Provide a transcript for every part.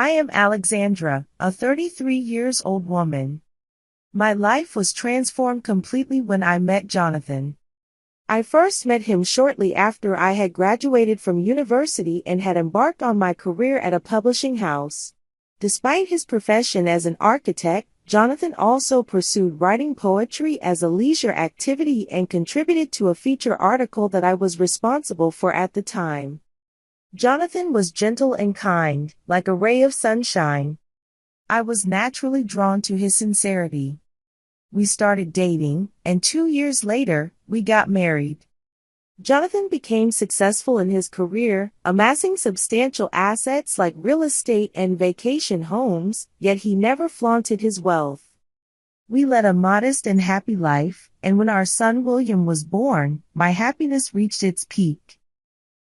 I am Alexandra, a 33 years old woman. My life was transformed completely when I met Jonathan. I first met him shortly after I had graduated from university and had embarked on my career at a publishing house. Despite his profession as an architect, Jonathan also pursued writing poetry as a leisure activity and contributed to a feature article that I was responsible for at the time. Jonathan was gentle and kind, like a ray of sunshine. I was naturally drawn to his sincerity. We started dating, and 2 years later, we got married. Jonathan became successful in his career, amassing substantial assets like real estate and vacation homes, yet he never flaunted his wealth. We led a modest and happy life, and when our son William was born, my happiness reached its peak.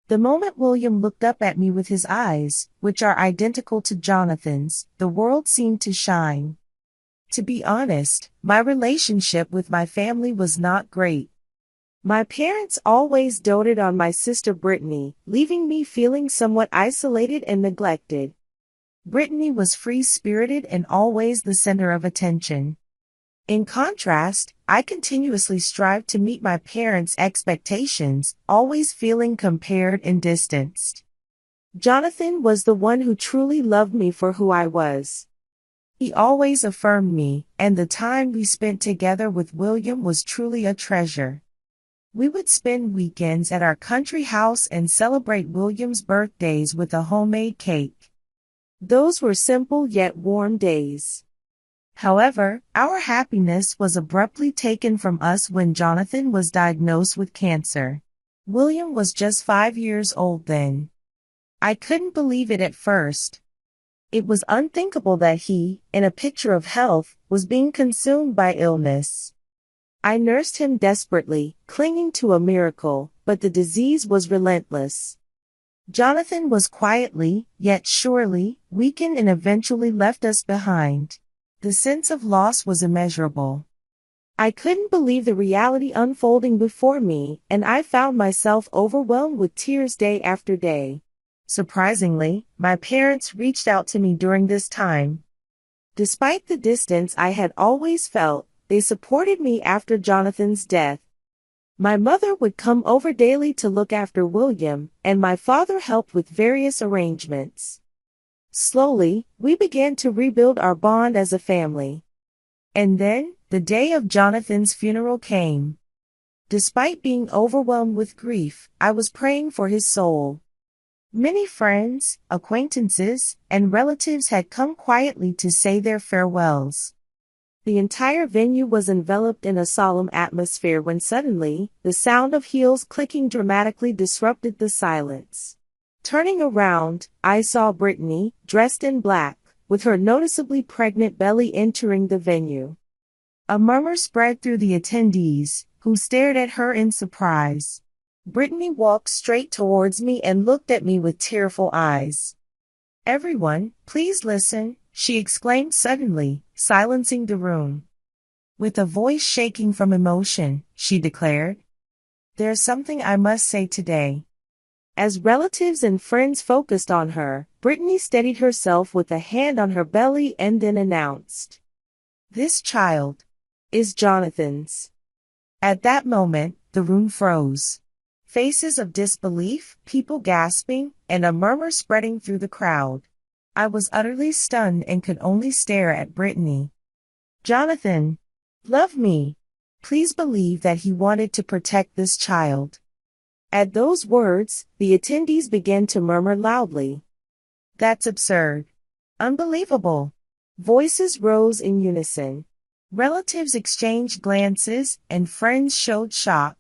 The moment William looked up at me with his eyes, which are identical to Jonathan's, the world seemed to shine. To be honest, my relationship with my family was not great. My parents always doted on my sister Brittany, leaving me feeling somewhat isolated and neglected. Brittany was free-spirited and always the center of attention. In contrast, I continuously strived to meet my parents' expectations, always feeling compared and distanced. Jonathan was the one who truly loved me for who I was. He always affirmed me, and the time we spent together with William was truly a treasure. We would spend weekends at our country house and celebrate William's birthdays with a homemade cake. Those were simple yet warm days. However, our happiness was abruptly taken from us when Jonathan was diagnosed with cancer. William was just 5 years old then. I couldn't believe it at first. It was unthinkable that he, in a picture of health, was being consumed by illness. I nursed him desperately, clinging to a miracle, but the disease was relentless. Jonathan was quietly, yet surely, weakened and eventually left us behind. The sense of loss was immeasurable. I couldn't believe the reality unfolding before me, and I found myself overwhelmed with tears day after day. Surprisingly, my parents reached out to me during this time. Despite the distance I had always felt, they supported me after Jonathan's death. My mother would come over daily to look after William, and my father helped with various arrangements. Slowly, we began to rebuild our bond as a family. And then, the day of Jonathan's funeral came. Despite being overwhelmed with grief, I was praying for his soul. Many friends, acquaintances, and relatives had come quietly to say their farewells. The entire venue was enveloped in a solemn atmosphere when suddenly, the sound of heels clicking dramatically disrupted the silence. Turning around, I saw Brittany, dressed in black, with her noticeably pregnant belly entering the venue. A murmur spread through the attendees, who stared at her in surprise. Brittany walked straight towards me and looked at me with tearful eyes. "Everyone, please listen," she exclaimed suddenly, silencing the room. With a voice shaking from emotion, she declared, "There's something I must say today." As relatives and friends focused on her, Brittany steadied herself with a hand on her belly and then announced, "This child is Jonathan's." At that moment, the room froze. Faces of disbelief, people gasping, and a murmur spreading through the crowd. I was utterly stunned and could only stare at Brittany. "Jonathan loved me. Please believe that he wanted to protect this child." At those words, the attendees began to murmur loudly. "That's absurd. Unbelievable." Voices rose in unison. Relatives exchanged glances, and friends showed shock.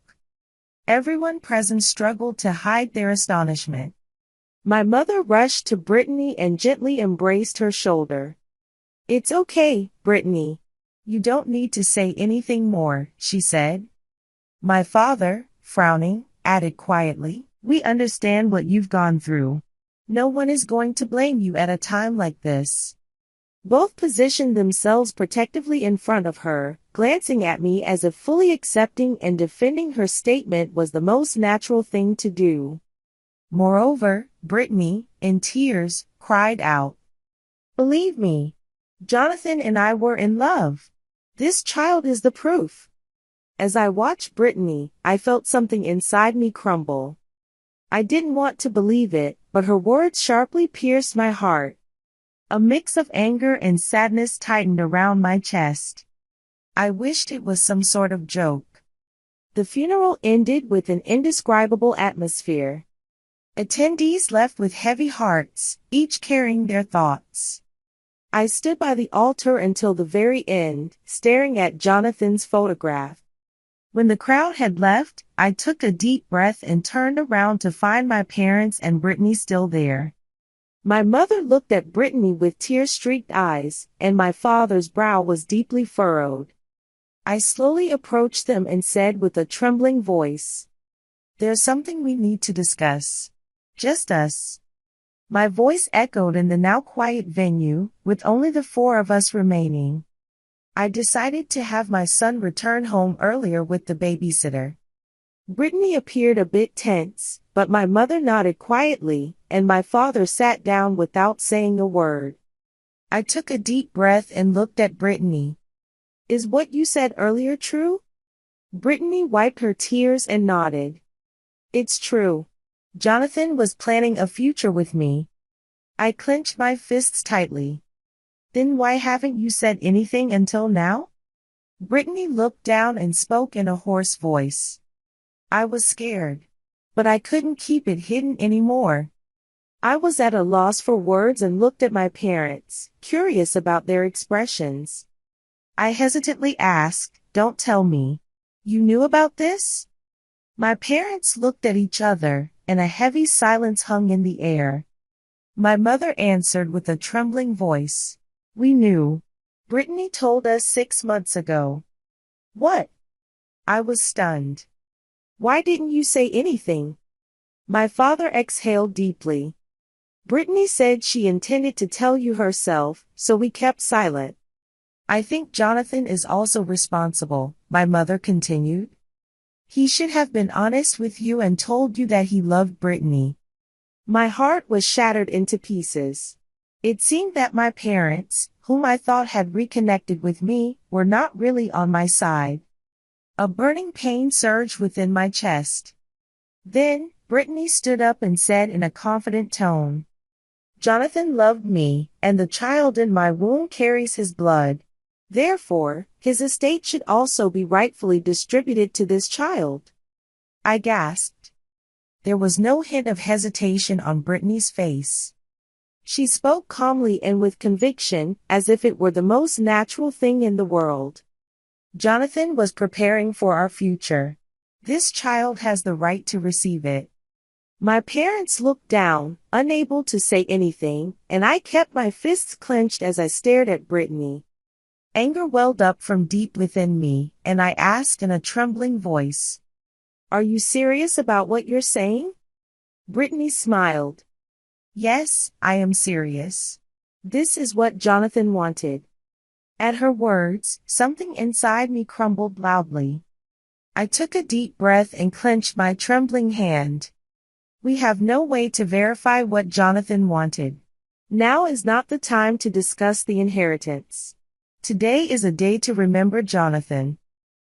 Everyone present struggled to hide their astonishment. My mother rushed to Brittany and gently embraced her shoulder. "It's okay, Brittany. You don't need to say anything more," she said. My father, frowning, added quietly, "We understand what you've gone through. No one is going to blame you at a time like this." Both positioned themselves protectively in front of her, glancing at me as if fully accepting and defending her statement was the most natural thing to do. Moreover, Brittany, in tears, cried out, Believe me, Jonathan and I were in love. This child is the proof. As I watched Brittany, I felt something inside me crumble. I didn't want to believe it, but her words sharply pierced my heart. A mix of anger and sadness tightened around my chest. I wished it was some sort of joke. The funeral ended with an indescribable atmosphere. Attendees left with heavy hearts, each carrying their thoughts. I stood by the altar until the very end, staring at Jonathan's photograph. When the crowd had left, I took a deep breath and turned around to find my parents and Brittany still there. My mother looked at Brittany with tear-streaked eyes, and my father's brow was deeply furrowed. I slowly approached them and said with a trembling voice, "There's something we need to discuss. Just us." My voice echoed in the now quiet venue, with only the four of us remaining. I decided to have my son return home earlier with the babysitter. Brittany appeared a bit tense, but my mother nodded quietly, and my father sat down without saying a word. I took a deep breath and looked at Brittany. "Is what you said earlier true?" Brittany wiped her tears and nodded. "It's true. Jonathan was planning a future with me." I clenched my fists tightly. "Then why haven't you said anything until now?" Brittany looked down and spoke in a hoarse voice. "I was scared. But I couldn't keep it hidden anymore." I was at a loss for words and looked at my parents, curious about their expressions. I hesitantly asked, "Don't tell me. You knew about this?" My parents looked at each other, and a heavy silence hung in the air. My mother answered with a trembling voice, "We knew. Brittany told us 6 months ago." "What?" I was stunned. "Why didn't you say anything?" My father exhaled deeply. "Brittany said she intended to tell you herself, so we kept silent." "I think Jonathan is also responsible," my mother continued. "He should have been honest with you and told you that he loved Brittany." My heart was shattered into pieces. It seemed that my parents, whom I thought had reconnected with me, were not really on my side. A burning pain surged within my chest. Then, Brittany stood up and said in a confident tone, "Jonathan loved me, and the child in my womb carries his blood. Therefore, his estate should also be rightfully distributed to this child." I gasped. There was no hint of hesitation on Brittany's face. She spoke calmly and with conviction, as if it were the most natural thing in the world. "Jonathan was preparing for our future. This child has the right to receive it." My parents looked down, unable to say anything, and I kept my fists clenched as I stared at Brittany. Anger welled up from deep within me, and I asked in a trembling voice, "Are you serious about what you're saying?" Brittany smiled. "Yes, I am serious. This is what Jonathan wanted." At her words, something inside me crumbled loudly. I took a deep breath and clenched my trembling hand. "We have no way to verify what Jonathan wanted. Now is not the time to discuss the inheritance. Today is a day to remember Jonathan."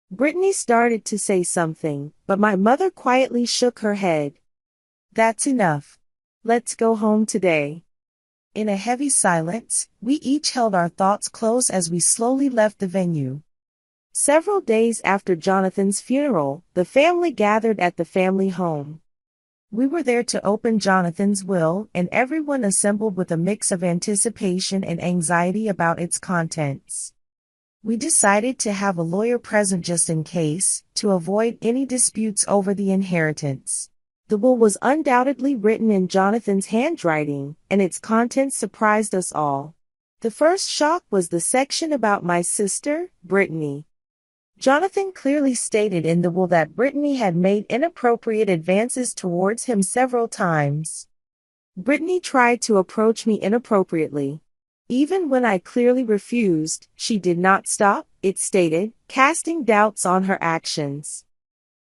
Brittany started to say something, but my mother quietly shook her head. "That's enough. Let's go home today." In a heavy silence, we each held our thoughts close as we slowly left the venue. Several days after Jonathan's funeral, the family gathered at the family home. We were there to open Jonathan's will, and everyone assembled with a mix of anticipation and anxiety about its contents. We decided to have a lawyer present just in case, to avoid any disputes over the inheritance. The will was undoubtedly written in Jonathan's handwriting, and its contents surprised us all. The first shock was the section about my sister, Brittany. Jonathan clearly stated in the will that Brittany had made inappropriate advances towards him several times. Brittany tried to approach me inappropriately. Even when I clearly refused, she did not stop, it stated, casting doubts on her actions.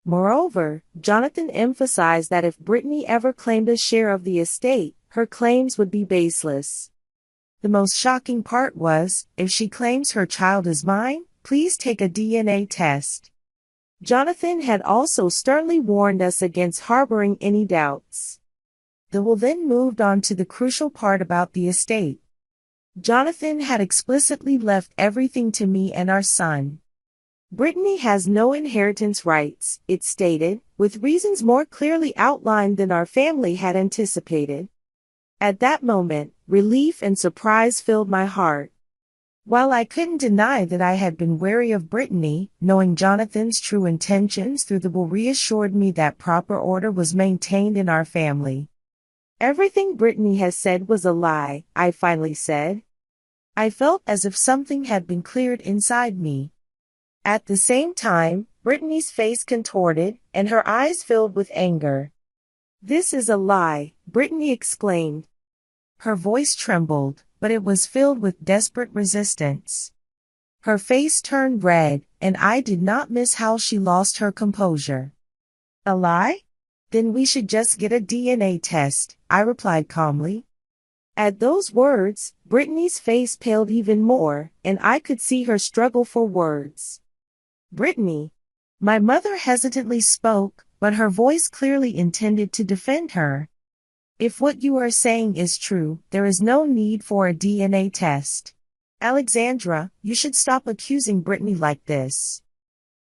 Moreover, Jonathan emphasized that if Brittany ever claimed a share of the estate, her claims would be baseless. The most shocking part was, if she claims her child is mine, please take a DNA test. Jonathan had also sternly warned us against harboring any doubts. The will then moved on to the crucial part about the estate. Jonathan had explicitly left everything to me and our son. Brittany has no inheritance rights, it stated, with reasons more clearly outlined than our family had anticipated. At that moment, relief and surprise filled my heart. While I couldn't deny that I had been wary of Brittany, knowing Jonathan's true intentions through the will reassured me that proper order was maintained in our family. Everything Brittany has said was a lie, I finally said. I felt as if something had been cleared inside me. At the same time, Brittany's face contorted, and her eyes filled with anger. "This is a lie," Brittany exclaimed. Her voice trembled, but it was filled with desperate resistance. Her face turned red, and I did not miss how she lost her composure. "A lie? Then we should just get a DNA test," I replied calmly. At those words, Brittany's face paled even more, and I could see her struggle for words. "Brittany." My mother hesitantly spoke, but her voice clearly intended to defend her. "If what you are saying is true, there is no need for a DNA test. Alexandra, you should stop accusing Brittany like this."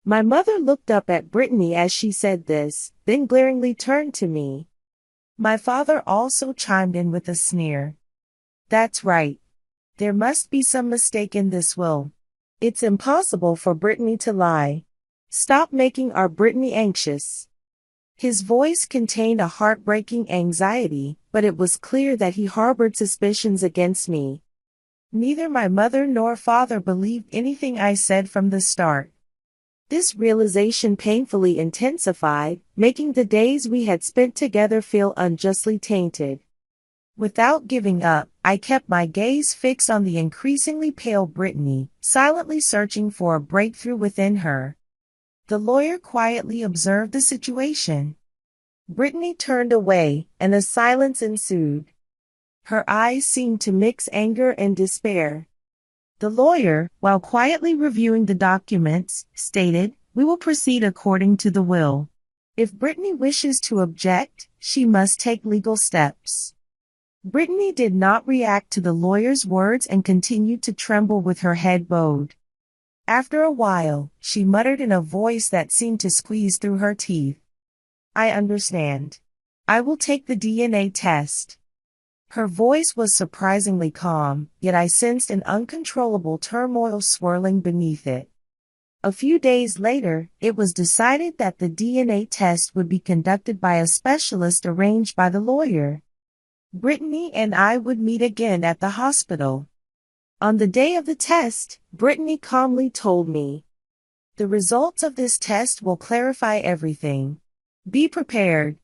My mother looked up at Brittany as she said this, then glaringly turned to me. My father also chimed in with a sneer. "That's right. There must be some mistake in this will. It's impossible for Brittany to lie. Stop making our Brittany anxious." His voice contained a heartbreaking anxiety, but it was clear that he harbored suspicions against me. Neither my mother nor father believed anything I said from the start. This realization painfully intensified, making the days we had spent together feel unjustly tainted. Without giving up, I kept my gaze fixed on the increasingly pale Brittany, silently searching for a breakthrough within her. The lawyer quietly observed the situation. Brittany turned away, and a silence ensued. Her eyes seemed to mix anger and despair. The lawyer, while quietly reviewing the documents, stated, "We will proceed according to the will. If Brittany wishes to object, she must take legal steps." Brittany did not react to the lawyer's words and continued to tremble with her head bowed. After a while, she muttered in a voice that seemed to squeeze through her teeth, "I understand. I will take the DNA test." Her voice was surprisingly calm, yet I sensed an uncontrollable turmoil swirling beneath it. A few days later, it was decided that the DNA test would be conducted by a specialist arranged by the lawyer. Brittany and I would meet again at the hospital. On the day of the test, Brittany calmly told me, "The results of this test will clarify everything. Be prepared."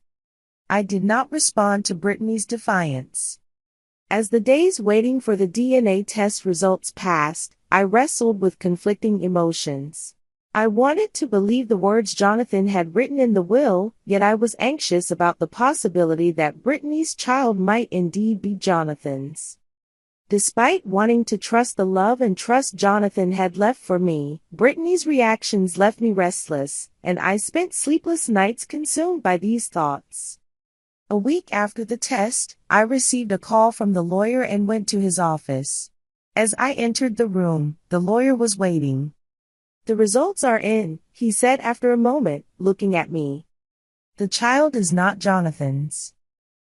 I did not respond to Brittany's defiance. As the days waiting for the DNA test results passed, I wrestled with conflicting emotions. I wanted to believe the words Jonathan had written in the will, yet I was anxious about the possibility that Brittany's child might indeed be Jonathan's. Despite wanting to trust the love and trust Jonathan had left for me, Brittany's reactions left me restless, and I spent sleepless nights consumed by these thoughts. A week after the test, I received a call from the lawyer and went to his office. As I entered the room, the lawyer was waiting. "The results are in," he said after a moment, looking at me. "The child is not Jonathan's."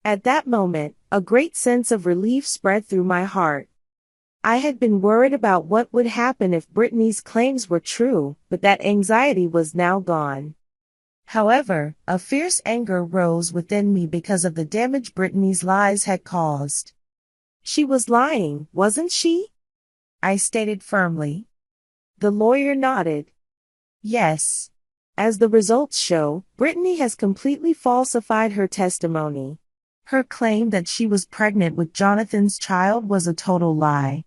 At that moment, a great sense of relief spread through my heart. I had been worried about what would happen if Brittany's claims were true, but that anxiety was now gone. However, a fierce anger rose within me because of the damage Brittany's lies had caused. "She was lying, wasn't she?" I stated firmly. The lawyer nodded. "Yes. As the results show, Brittany has completely falsified her testimony. Her claim that she was pregnant with Jonathan's child was a total lie."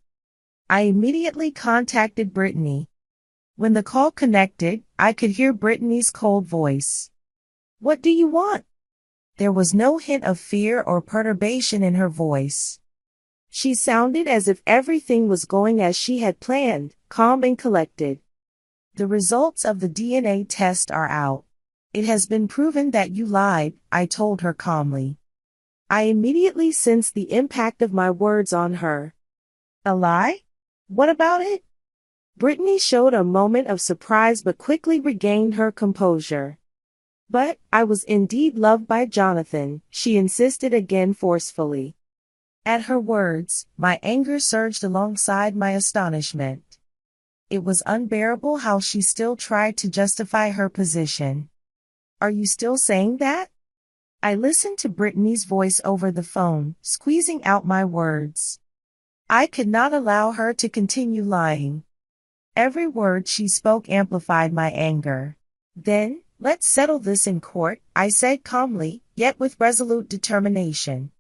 I immediately contacted Brittany. When the call connected, I could hear Brittany's cold voice. "What do you want?" There was no hint of fear or perturbation in her voice. She sounded as if everything was going as she had planned, calm and collected. The results of the DNA test are out. It has been proven that you lied, I told her calmly. I immediately sensed the impact of my words on her. A lie? What about it? Brittany showed a moment of surprise but quickly regained her composure. But I was indeed loved by Jonathan, she insisted again forcefully. At her words, my anger surged alongside my astonishment. It was unbearable how she still tried to justify her position. Are you still saying that? I listened to Brittany's voice over the phone, squeezing out my words. I could not allow her to continue lying. Every word she spoke amplified my anger. Then, let's settle this in court, I said calmly, yet with resolute determination.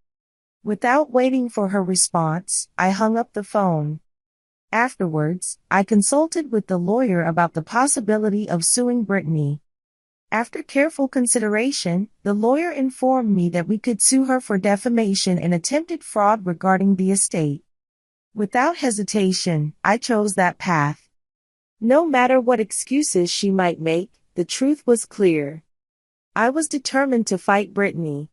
Without waiting for her response, I hung up the phone. Afterwards, I consulted with the lawyer about the possibility of suing Brittany. After careful consideration, the lawyer informed me that we could sue her for defamation and attempted fraud regarding the estate. Without hesitation, I chose that path. No matter what excuses she might make, the truth was clear. I was determined to fight Brittany.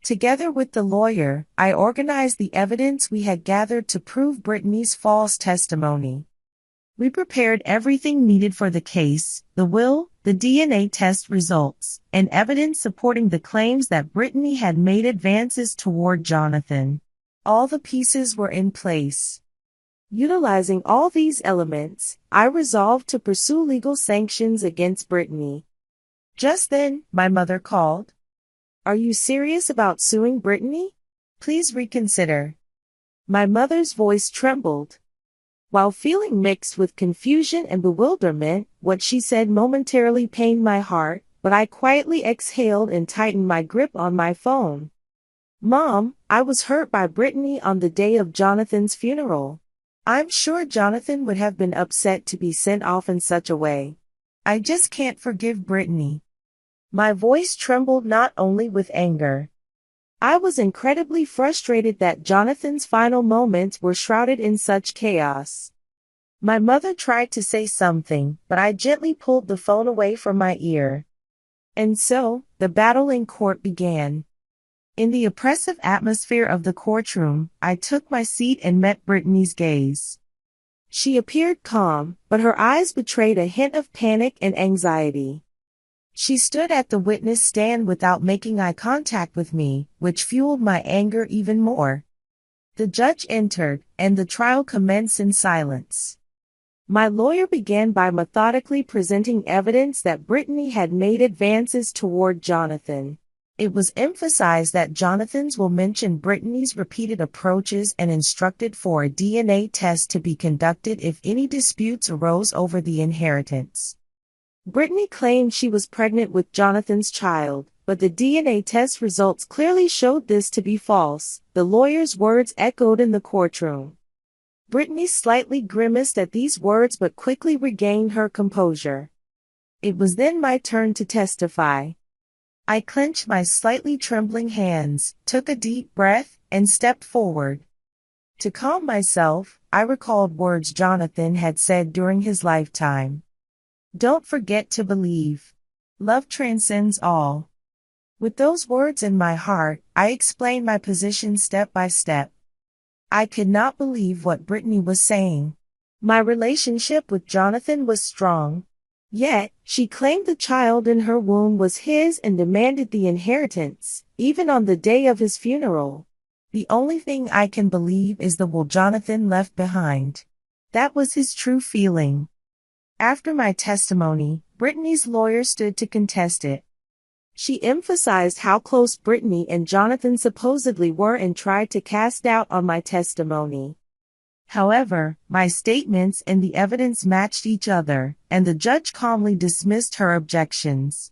Together with the lawyer, I organized the evidence we had gathered to prove Brittany's false testimony. We prepared everything needed for the case, the will, the DNA test results, and evidence supporting the claims that Brittany had made advances toward Jonathan. All the pieces were in place. Utilizing all these elements, I resolved to pursue legal sanctions against Brittany. Just then, my mother called. Are you serious about suing Brittany? Please reconsider. My mother's voice trembled. While feeling mixed with confusion and bewilderment, what she said momentarily pained my heart, but I quietly exhaled and tightened my grip on my phone. Mom, I was hurt by Brittany on the day of Jonathan's funeral. I'm sure Jonathan would have been upset to be sent off in such a way. I just can't forgive Brittany. My voice trembled not only with anger. I was incredibly frustrated that Jonathan's final moments were shrouded in such chaos. My mother tried to say something, but I gently pulled the phone away from my ear. And so, the battle in court began. In the oppressive atmosphere of the courtroom, I took my seat and met Brittany's gaze. She appeared calm, but her eyes betrayed a hint of panic and anxiety. She stood at the witness stand without making eye contact with me, which fueled my anger even more. The judge entered, and the trial commenced in silence. My lawyer began by methodically presenting evidence that Brittany had made advances toward Jonathan. It was emphasized that Jonathan's will mention Brittany's repeated approaches and instructed for a DNA test to be conducted if any disputes arose over the inheritance. Brittany claimed she was pregnant with Jonathan's child, but the DNA test results clearly showed this to be false. The lawyer's words echoed in the courtroom. Brittany slightly grimaced at these words but quickly regained her composure. It was then my turn to testify. I clenched my slightly trembling hands, took a deep breath, and stepped forward. To calm myself, I recalled words Jonathan had said during his lifetime. Don't forget to believe. Love transcends all. With those words in my heart, I explained my position step by step. I could not believe what Brittany was saying. My relationship with Jonathan was strong. Yet, she claimed the child in her womb was his and demanded the inheritance, even on the day of his funeral. The only thing I can believe is the will Jonathan left behind. That was his true feeling. After my testimony, Brittany's lawyer stood to contest it. She emphasized how close Brittany and Jonathan supposedly were and tried to cast doubt on my testimony. However, my statements and the evidence matched each other, and the judge calmly dismissed her objections.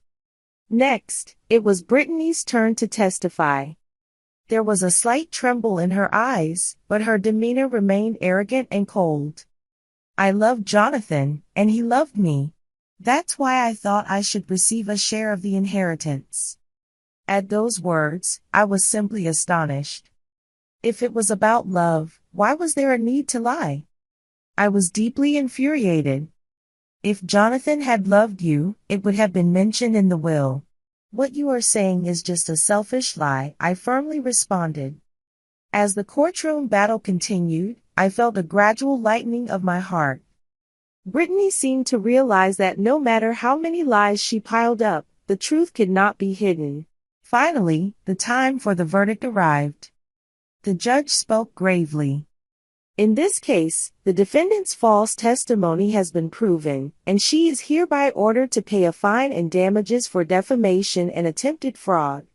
Next, it was Brittany's turn to testify. There was a slight tremble in her eyes, but her demeanor remained arrogant and cold. I loved Jonathan, and he loved me. That's why I thought I should receive a share of the inheritance. At those words, I was simply astonished. If it was about love, why was there a need to lie? I was deeply infuriated. If Jonathan had loved you, it would have been mentioned in the will. What you are saying is just a selfish lie, I firmly responded. As the courtroom battle continued, I felt a gradual lightening of my heart. Brittany seemed to realize that no matter how many lies she piled up, the truth could not be hidden. Finally, the time for the verdict arrived. The judge spoke gravely. In this case, the defendant's false testimony has been proven, and she is hereby ordered to pay a fine and damages for defamation and attempted fraud.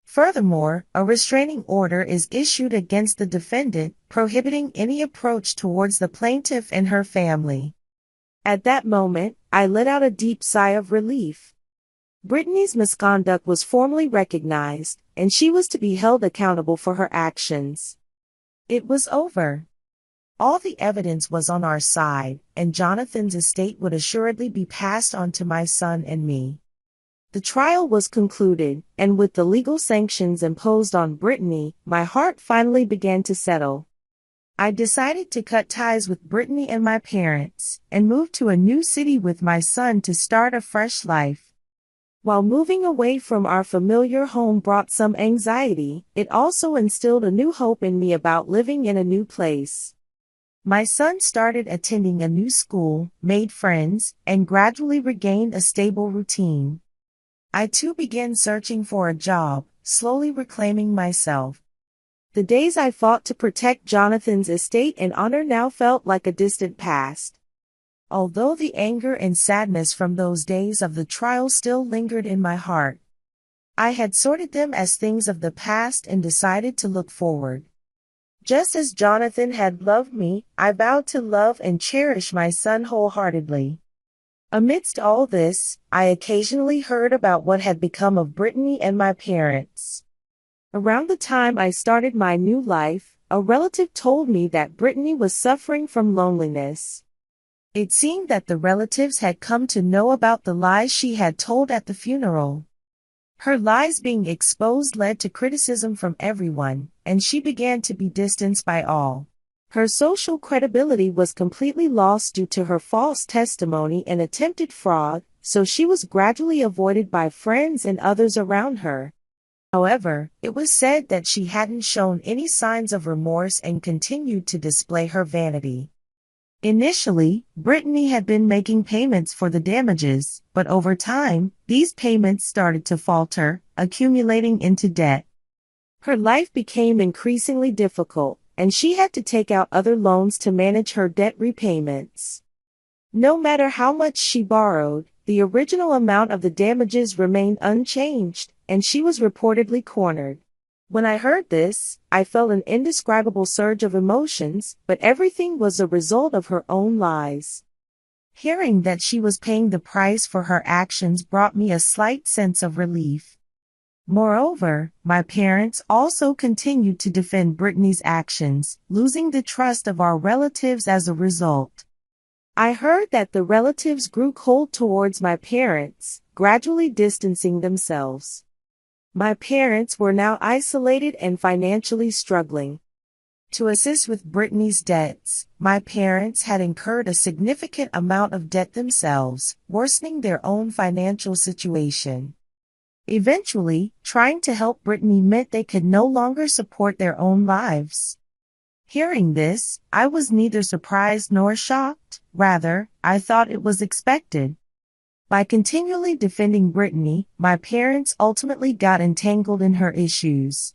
Furthermore, a restraining order is issued against the defendant, prohibiting any approach towards the plaintiff and her family. At that moment, I let out a deep sigh of relief. Brittany's misconduct was formally recognized, and she was to be held accountable for her actions. It was over. All the evidence was on our side, and Jonathan's estate would assuredly be passed on to my son and me. The trial was concluded, and with the legal sanctions imposed on Brittany, my heart finally began to settle. I decided to cut ties with Brittany and my parents, and move to a new city with my son to start a fresh life. While moving away from our familiar home brought some anxiety, it also instilled a new hope in me about living in a new place. My son started attending a new school, made friends, and gradually regained a stable routine. I too began searching for a job, slowly reclaiming myself. The days I fought to protect Jonathan's estate and honor now felt like a distant past. Although the anger and sadness from those days of the trial still lingered in my heart, I had sorted them as things of the past and decided to look forward. Just as Jonathan had loved me, I vowed to love and cherish my son wholeheartedly. Amidst all this, I occasionally heard about what had become of Brittany and my parents. Around the time I started my new life, a relative told me that Brittany was suffering from loneliness. It seemed that the relatives had come to know about the lies she had told at the funeral. Her lies being exposed led to criticism from everyone, and she began to be distanced by all. Her social credibility was completely lost due to her false testimony and attempted fraud, so she was gradually avoided by friends and others around her. However, it was said that she hadn't shown any signs of remorse and continued to display her vanity. Initially, Brittany had been making payments for the damages, but over time, these payments started to falter, accumulating into debt. Her life became increasingly difficult, and she had to take out other loans to manage her debt repayments. No matter how much she borrowed, the original amount of the damages remained unchanged, and she was reportedly cornered. When I heard this, I felt an indescribable surge of emotions, but everything was a result of her own lies. Hearing that she was paying the price for her actions brought me a slight sense of relief. Moreover, my parents also continued to defend Brittany's actions, losing the trust of our relatives as a result. I heard that the relatives grew cold towards my parents, gradually distancing themselves. My parents were now isolated and financially struggling. To assist with Brittany's debts, my parents had incurred a significant amount of debt themselves, worsening their own financial situation. Eventually, trying to help Brittany meant they could no longer support their own lives. Hearing this, I was neither surprised nor shocked, rather, I thought it was expected. By continually defending Brittany, my parents ultimately got entangled in her issues.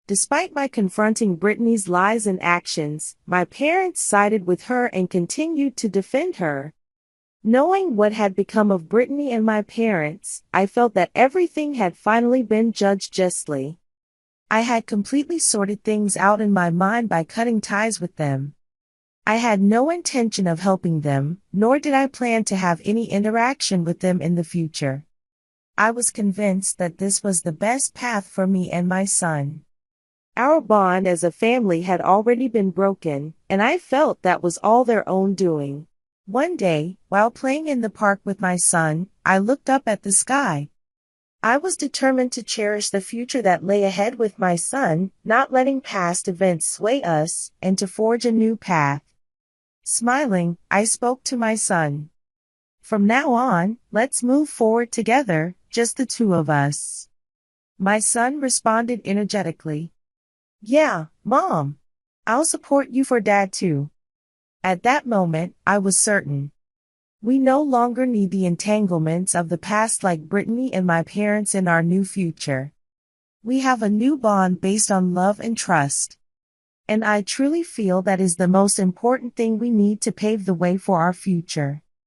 Despite my confronting Brittany's lies and actions, my parents sided with her and continued to defend her. Knowing what had become of Brittany and my parents, I felt that everything had finally been judged justly. I had completely sorted things out in my mind by cutting ties with them. I had no intention of helping them, nor did I plan to have any interaction with them in the future. I was convinced that this was the best path for me and my son. Our bond as a family had already been broken, and I felt that was all their own doing. One day, while playing in the park with my son, I looked up at the sky. I was determined to cherish the future that lay ahead with my son, not letting past events sway us, and to forge a new path. Smiling, I spoke to my son. From now on, let's move forward together, just the two of us. My son responded energetically. Yeah, Mom. I'll support you for Dad too. At that moment, I was certain. We no longer need the entanglements of the past like Brittany and my parents in our new future. We have a new bond based on love and trust. And I truly feel that is the most important thing we need to pave the way for our future.